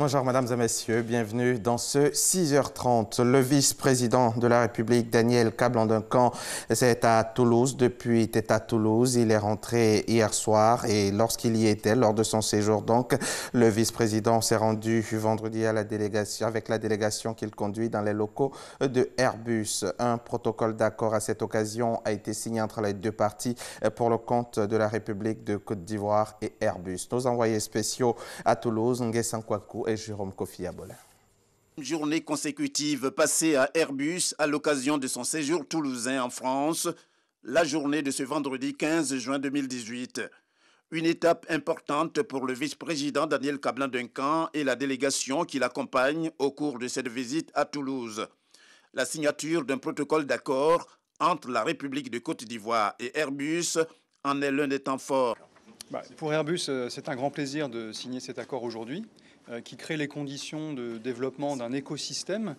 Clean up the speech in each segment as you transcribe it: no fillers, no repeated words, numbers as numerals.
Bonjour mesdames et messieurs, bienvenue dans ce 6h30. Le vice-président de la République, Daniel Kablan-Duncan, est à Toulouse. Depuis, il était à Toulouse. Il est rentré hier soir et lorsqu'il y était, lors de son séjour donc, le vice-président s'est rendu vendredi à la délégation, avec la délégation qu'il conduit dans les locaux de Airbus. Un protocole d'accord à cette occasion a été signé entre les deux parties pour le compte de la République de Côte d'Ivoire et Airbus. Nos envoyés spéciaux à Toulouse, Nguessan Kwaku et Jérôme Kofi Abola. Une journée consécutive passée à Airbus à l'occasion de son séjour toulousain en France, la journée de ce vendredi 15 juin 2018. Une étape importante pour le vice-président Daniel Kablan-Duncan et la délégation qui l'accompagne au cours de cette visite à Toulouse. La signature d'un protocole d'accord entre la République de Côte d'Ivoire et Airbus en est l'un des temps forts. Pour Airbus, c'est un grand plaisir de signer cet accord aujourd'hui, qui crée les conditions de développement d'un écosystème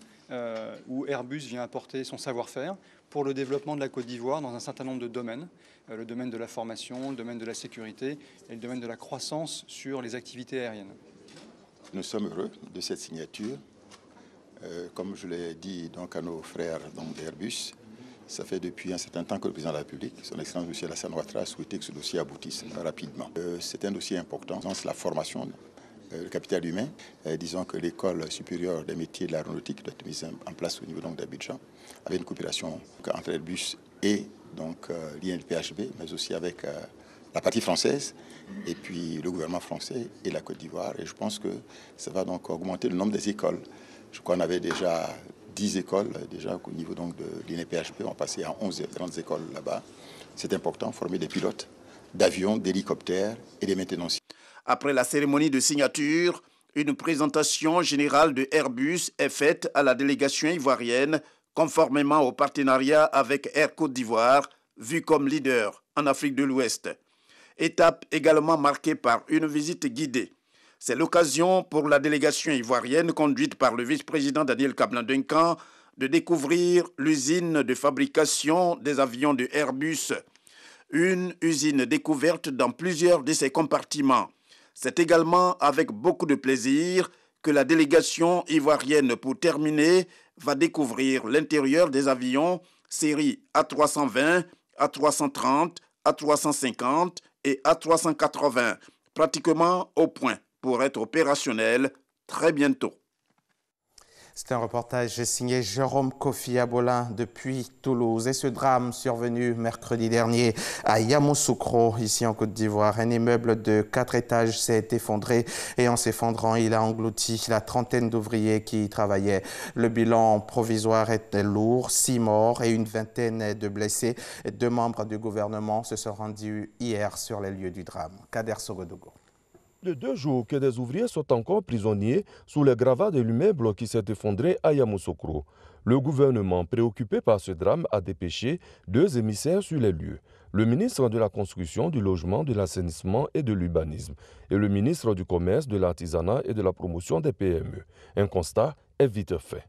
où Airbus vient apporter son savoir-faire pour le développement de la Côte d'Ivoire dans un certain nombre de domaines. Le domaine de la formation, le domaine de la sécurité et le domaine de la croissance sur les activités aériennes. Nous sommes heureux de cette signature. Comme je l'ai dit donc à nos frères d'Airbus, ça fait depuis un certain temps que le président de la République, son Excellence M. Alassane Ouattara, a souhaité que ce dossier aboutisse rapidement. C'est un dossier important, c'est la formation, le capital humain. Disons que l'école supérieure des métiers de l'aéronautique doit être mise en place au niveau d'Abidjan, avec une coopération entre Airbus et l'INPHB, mais aussi avec la partie française, et puis le gouvernement français et la Côte d'Ivoire. Et je pense que ça va donc augmenter le nombre des écoles. Je crois qu'on avait déjà 10 écoles, déjà au niveau donc de l'INPHB, on passait à 11 grandes écoles là-bas. C'est important, former des pilotes d'avions, d'hélicoptères et des maintenanciers. Après la cérémonie de signature, une présentation générale de Airbus est faite à la délégation ivoirienne, conformément au partenariat avec Air Côte d'Ivoire, vu comme leader en Afrique de l'Ouest. Étape également marquée par une visite guidée. C'est l'occasion pour la délégation ivoirienne conduite par le vice-président Daniel Kablan-Duncan de découvrir l'usine de fabrication des avions de Airbus. Une usine découverte dans plusieurs de ses compartiments. C'est également avec beaucoup de plaisir que la délégation ivoirienne, pour terminer, va découvrir l'intérieur des avions série A320, A330, A350 et A380, pratiquement au point pour être opérationnel très bientôt. C'est un reportage signé Jérôme Kofi Abola depuis Toulouse. Et ce drame survenu mercredi dernier à Yamoussoukro, ici en Côte d'Ivoire. Un immeuble de 4 étages s'est effondré et en s'effondrant, il a englouti la trentaine d'ouvriers qui y travaillaient. Le bilan provisoire était lourd, 6 morts et une vingtaine de blessés. 2 membres du gouvernement se sont rendus hier sur les lieux du drame. Kader Sogodogo. De 2 jours que des ouvriers sont encore prisonniers sous les gravats de l'immeuble qui s'est effondré à Yamoussoukro. Le gouvernement, préoccupé par ce drame, a dépêché 2 émissaires sur les lieux. Le ministre de la Construction, du Logement, de l'Assainissement et de l'Urbanisme et le ministre du Commerce, de l'Artisanat et de la Promotion des PME. Un constat est vite fait.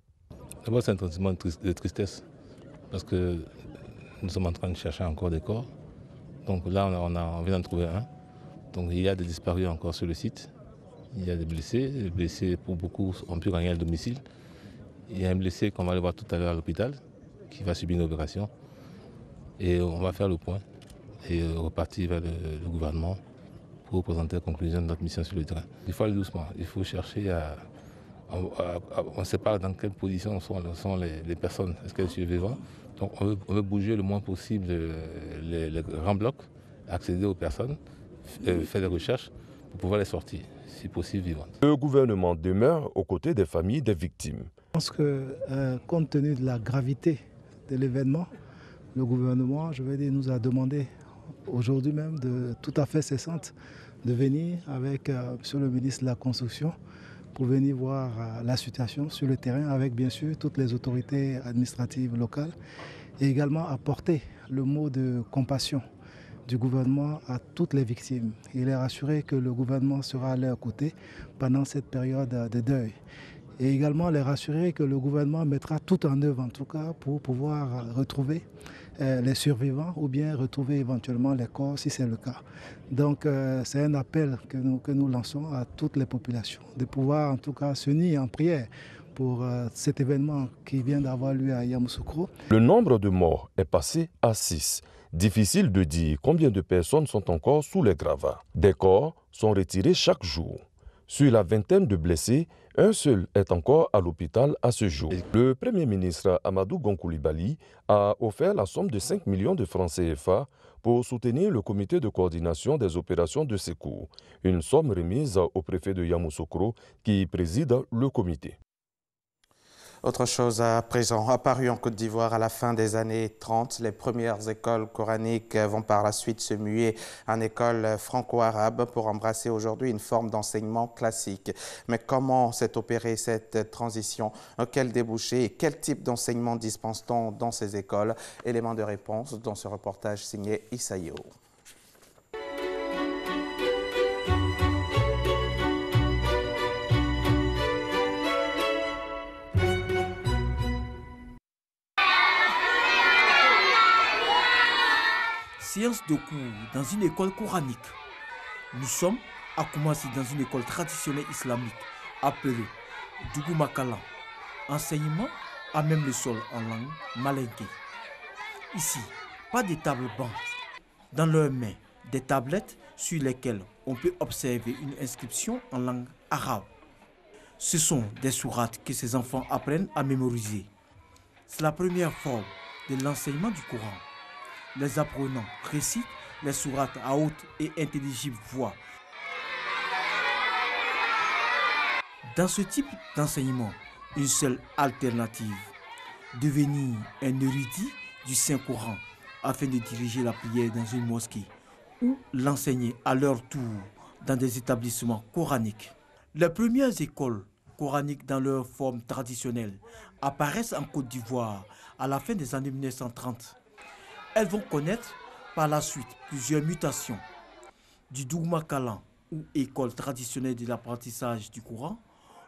D'abord, c'est un sentiment de tristesse parce que nous sommes en train de chercher encore des corps. Donc là, on vient d'en trouver un. Donc il y a des disparus encore sur le site, il y a des blessés. Les blessés, pour beaucoup, ont pu gagner le domicile. Il y a un blessé qu'on va aller voir tout à l'heure à l'hôpital, qui va subir une opération. Et on va faire le point et repartir vers le gouvernement pour présenter la conclusion de notre mission sur le terrain. Il faut aller doucement, il faut chercher on ne sait pas dans quelle position sont les personnes, est-ce qu'elles sont vivantes. Donc on veut bouger le moins possible les grands blocs, accéder aux personnes, faire des recherches pour pouvoir les sortir, si possible vivantes. Le gouvernement demeure aux côtés des familles des victimes. Je pense que compte tenu de la gravité de l'événement, le gouvernement, nous a demandé aujourd'hui même de tout à fait cessante de venir avec monsieur le ministre de la Construction pour venir voir la situation sur le terrain avec bien sûr toutes les autorités administratives locales et également apporter le mot de compassion du gouvernement à toutes les victimes. Il est rassuré que le gouvernement sera à leur côté pendant cette période de deuil. Et également les rassurer que le gouvernement mettra tout en œuvre, en tout cas, pour pouvoir retrouver les survivants ou bien retrouver éventuellement les corps si c'est le cas. Donc c'est un appel que nous lançons à toutes les populations de pouvoir en tout cas s'unir en prière pour cet événement qui vient d'avoir lieu à Yamoussoukro. Le nombre de morts est passé à 6. Difficile de dire combien de personnes sont encore sous les gravats. Des corps sont retirés chaque jour. Sur la vingtaine de blessés, un seul est encore à l'hôpital à ce jour. Le Premier ministre Amadou Gon Coulibaly a offert la somme de 5 millions de francs CFA pour soutenir le comité de coordination des opérations de secours. Une somme remise au préfet de Yamoussoukro qui préside le comité. Autre chose à présent, apparue en Côte d'Ivoire à la fin des années 30, les premières écoles coraniques vont par la suite se muer en école franco-arabe pour embrasser aujourd'hui une forme d'enseignement classique. Mais comment s'est opérée cette transition? Quel débouché et quel type d'enseignement dispense-t-on dans ces écoles? Élément de réponse dans ce reportage signé Issaïo. Séance de cours dans une école coranique. Nous sommes à Koumassi dans une école traditionnelle islamique appelée Dougoumakala. Enseignement à même le sol en langue malinké. Ici, pas de table banc. Dans leurs mains, des tablettes sur lesquelles on peut observer une inscription en langue arabe. Ce sont des sourates que ces enfants apprennent à mémoriser. C'est la première forme de l'enseignement du Coran. Les apprenants récitent les sourates à haute et intelligible voix. Dans ce type d'enseignement, une seule alternative, devenir un érudit du Saint-Coran afin de diriger la prière dans une mosquée ou l'enseigner à leur tour dans des établissements coraniques. Les premières écoles coraniques dans leur forme traditionnelle apparaissent en Côte d'Ivoire à la fin des années 1930. Elles vont connaître par la suite plusieurs mutations. Du Dougoumakala, ou école traditionnelle de l'apprentissage du Coran,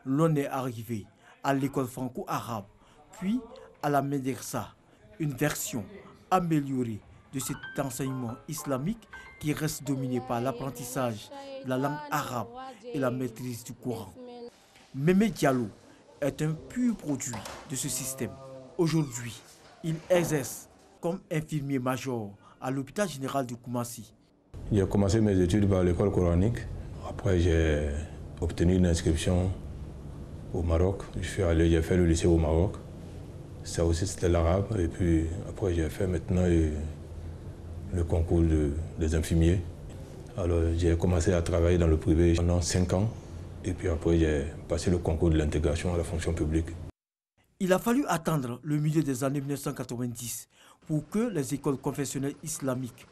l'on est arrivé à l'école franco-arabe, puis à la Médersa, une version améliorée de cet enseignement islamique qui reste dominé par l'apprentissage de la langue arabe et la maîtrise du Coran. Mémé Diallo est un pur produit de ce système. Aujourd'hui, il exerce comme infirmier major à l'hôpital général de Koumassi. J'ai commencé mes études par l'école coranique. Après, j'ai obtenu une inscription au Maroc. J'ai fait le lycée au Maroc. Ça aussi, c'était l'arabe. Et puis après, j'ai fait maintenant le concours des infirmiers. Alors, j'ai commencé à travailler dans le privé pendant 5 ans. Et puis après, j'ai passé le concours de l'intégration à la fonction publique. Il a fallu attendre le milieu des années 1990 pour que les écoles confessionnelles islamiques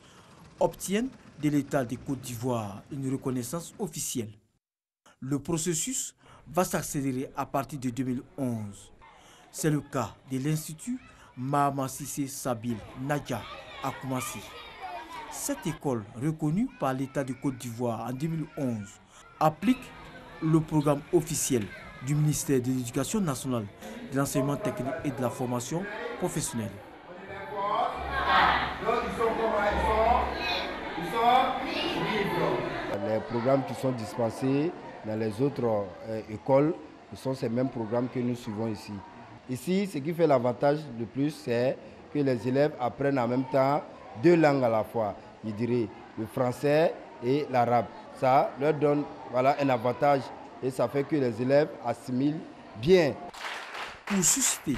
obtiennent de l'État de Côte d'Ivoire une reconnaissance officielle. Le processus va s'accélérer à partir de 2011. C'est le cas de l'Institut Mahama Sissé Sabil Nadja à Koumassi. Cette école, reconnue par l'État de Côte d'Ivoire en 2011, applique le programme officiel du ministère de l'Éducation nationale, de l'enseignement technique et de la formation professionnelle. Les programmes qui sont dispensés dans les autres écoles, ce sont ces mêmes programmes que nous suivons ici. Ici, ce qui fait l'avantage de plus, c'est que les élèves apprennent en même temps 2 langues à la fois, je dirais le français et l'arabe. Ça leur donne un avantage et ça fait que les élèves assimilent bien. Pour susciter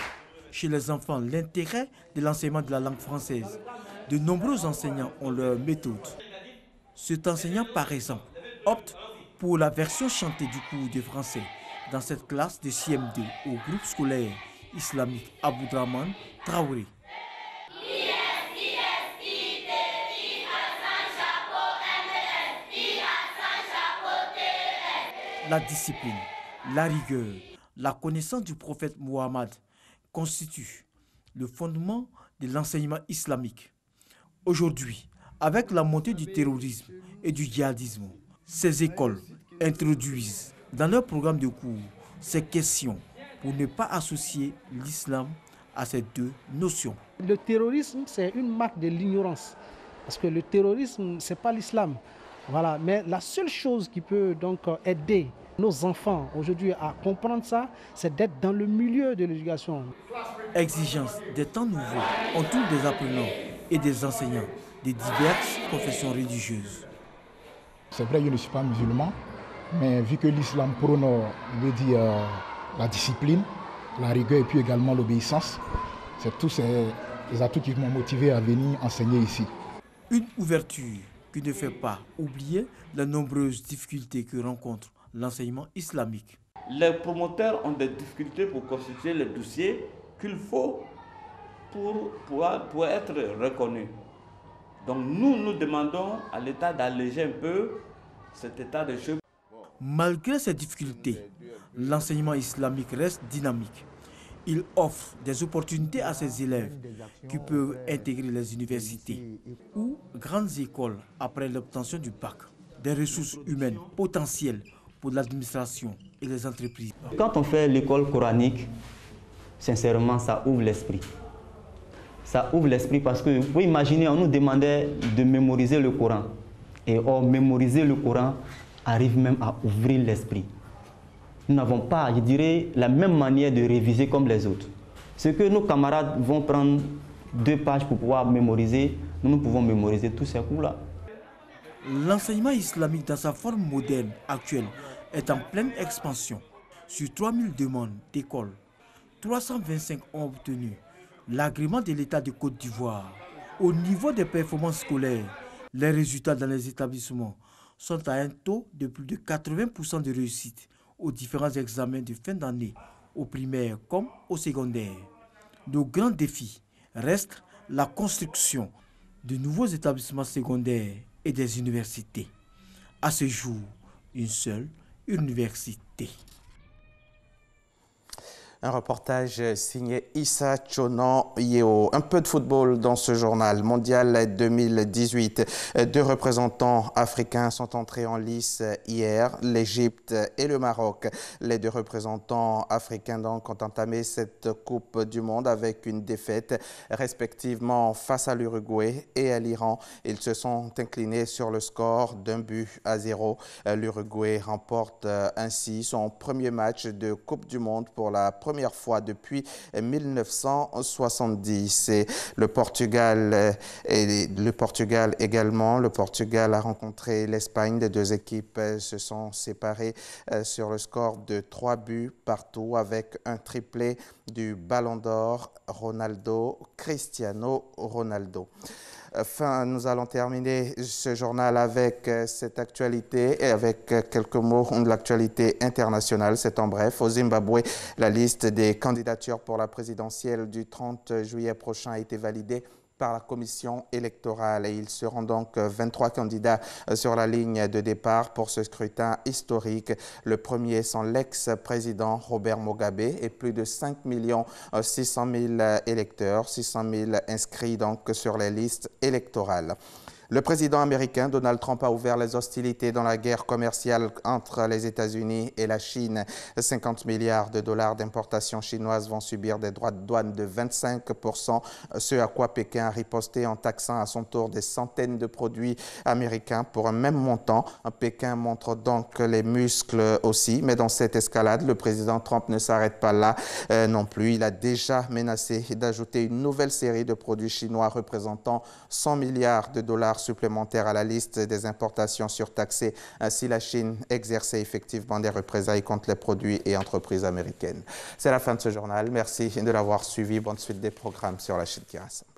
chez les enfants l'intérêt de l'enseignement de la langue française, de nombreux enseignants ont leur méthode. Cet enseignant, par exemple, opte pour la version chantée du cours de français dans cette classe de CM2 au groupe scolaire islamique Aboudraman Traoré. La discipline, la rigueur, la connaissance du prophète Mohammed constituent le fondement de l'enseignement islamique. Aujourd'hui, avec la montée du terrorisme et du djihadisme, ces écoles introduisent dans leur programme de cours ces questions pour ne pas associer l'islam à ces deux notions. Le terrorisme, c'est une marque de l'ignorance. Parce que le terrorisme, ce n'est pas l'islam. Voilà. Mais la seule chose qui peut donc aider nos enfants aujourd'hui à comprendre ça, c'est d'être dans le milieu de l'éducation. Exigence des temps nouveaux autour des apprenants et des enseignants de diverses confessions religieuses. C'est vrai, je ne suis pas musulman, mais vu que l'islam prône, veut dire la discipline, la rigueur et puis également l'obéissance, c'est tous ces atouts qui m'ont motivé à venir enseigner ici. Une ouverture qui ne fait pas oublier les nombreuses difficultés que rencontre l'enseignement islamique. Les promoteurs ont des difficultés pour constituer les dossiers qu'il faut pour être reconnus. Donc nous demandons à l'État d'alléger un peu cet état de choses. Malgré ces difficultés, l'enseignement islamique reste dynamique. Il offre des opportunités à ses élèves qui peuvent intégrer les universités ou grandes écoles après l'obtention du bac. Des ressources humaines potentielles pour l'administration et les entreprises. Quand on fait l'école coranique, sincèrement, ça ouvre l'esprit. Ça ouvre l'esprit parce que, vous imaginez, on nous demandait de mémoriser le Coran. Et or, mémoriser le Coran arrive même à ouvrir l'esprit. Nous n'avons pas, je dirais, la même manière de réviser comme les autres. Ce que nos camarades vont prendre 2 pages pour pouvoir mémoriser, nous pouvons mémoriser tous ces coups-là. L'enseignement islamique dans sa forme moderne actuelle est en pleine expansion. Sur 3000 demandes d'école, 325 ont obtenu l'agrément de l'État de Côte d'Ivoire. Au niveau des performances scolaires, les résultats dans les établissements sont à un taux de plus de 80% de réussite aux différents examens de fin d'année, au primaire comme au secondaire. Nos grands défis restent la construction de nouveaux établissements secondaires et des universités. À ce jour, une seule université. Un reportage signé Issa Chonan Yeo. Un peu de football dans ce journal. Mondial 2018. 2 représentants africains sont entrés en lice hier, l'Égypte et le Maroc. Les 2 représentants africains donc ont entamé cette Coupe du Monde avec une défaite respectivement face à l'Uruguay et à l'Iran. Ils se sont inclinés sur le score d'1-0. L'Uruguay remporte ainsi son premier match de Coupe du Monde pour la première fois depuis 1970. Et le Portugal également. Le Portugal a rencontré l'Espagne. Les 2 équipes se sont séparées sur le score de 3-1 avec un triplé du Ballon d'Or Cristiano Ronaldo. Enfin, nous allons terminer ce journal avec cette actualité et avec quelques mots de l'actualité internationale. C'est en bref. Au Zimbabwe, la liste des candidatures pour la présidentielle du 30 juillet prochain a été validée par la commission électorale. Et ils seront donc 23 candidats sur la ligne de départ pour ce scrutin historique. Le premier sont l'ex-président Robert Mugabe et plus de 5 600 000 électeurs, 600 000 inscrits donc sur les listes électorales. Le président américain Donald Trump a ouvert les hostilités dans la guerre commerciale entre les États-Unis et la Chine. 50 milliards de dollars d'importations chinoises vont subir des droits de douane de 25%, ce à quoi Pékin a riposté en taxant à son tour des centaines de produits américains pour un même montant. Pékin montre donc les muscles aussi, mais dans cette escalade, le président Trump ne s'arrête pas là non plus. Il a déjà menacé d'ajouter une nouvelle série de produits chinois représentant 100 milliards de dollars supplémentaires à la liste des importations surtaxées si la Chine exerçait effectivement des représailles contre les produits et entreprises américaines. C'est la fin de ce journal. Merci de l'avoir suivi. Bonne suite des programmes sur la chaîne qui rassemble.